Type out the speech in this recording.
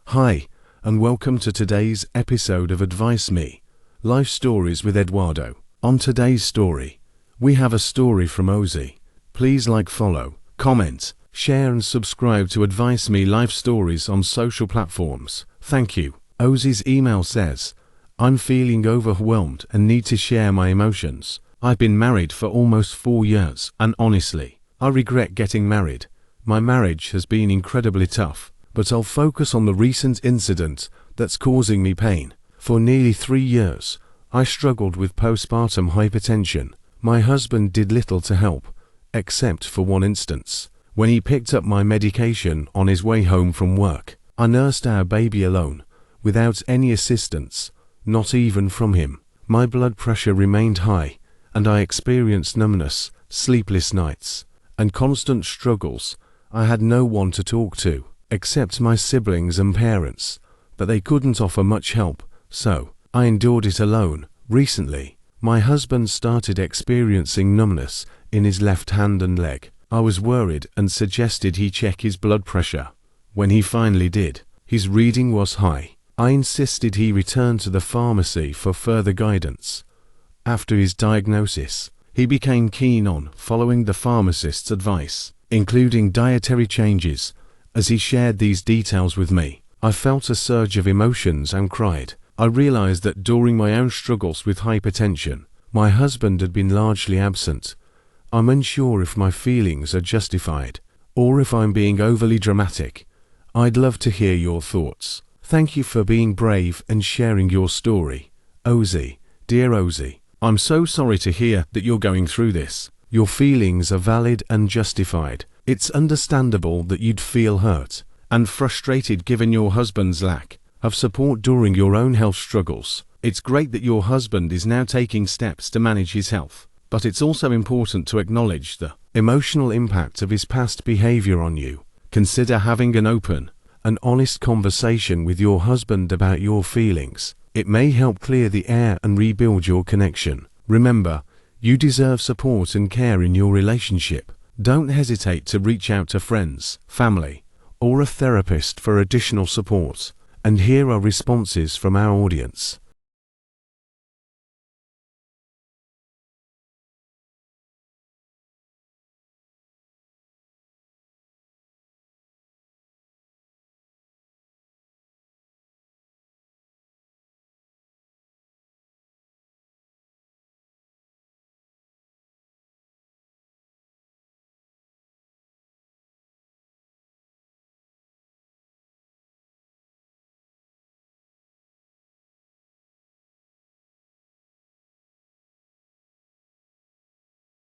Hi, and welcome to today's episode of Advice Me, Life Stories with Eduardo. On today's story, we have a story from Ozzy. Please like, follow, comment, share and subscribe to Advice Me Life Stories on social platforms. Thank you. Ozzy's email says, I'm feeling overwhelmed and need to share my emotions. I've been married for almost 4 years and honestly, I regret getting married. My marriage has been incredibly tough, but I'll focus on the recent incident that's causing me pain. For nearly 3 years, I struggled with postpartum hypertension. My husband did little to help, except for one instance. When he picked up my medication on his way home from work, I nursed our baby alone, without any assistance, not even from him. My blood pressure remained high, and I experienced numbness, sleepless nights, and constant struggles. I had no one to talk to, except my siblings and parents, but they couldn't offer much help, so I endured it alone. Recently, my husband started experiencing numbness in his left hand and leg. I was worried and suggested he check his blood pressure. When he finally did, his reading was high. I insisted he return to the pharmacy for further guidance. After his diagnosis, he became keen on following the pharmacist's advice, including dietary changes. As he shared these details with me, I felt a surge of emotions and cried. I realized that during my own struggles with hypertension, my husband had been largely absent. I'm unsure if my feelings are justified, or if I'm being overly dramatic. I'd love to hear your thoughts. Thank you for being brave and sharing your story. Ozzy, dear Ozzy, I'm so sorry to hear that you're going through this. Your feelings are valid and justified. It's understandable that you'd feel hurt and frustrated given your husband's lack of support during your own health struggles. It's great that your husband is now taking steps to manage his health, but it's also important to acknowledge the emotional impact of his past behavior on you. Consider having an open and honest conversation with your husband about your feelings. It may help clear the air and rebuild your connection. Remember, you deserve support and care in your relationship. Don't hesitate to reach out to friends, family, or a therapist for additional support. And here are responses from our audience.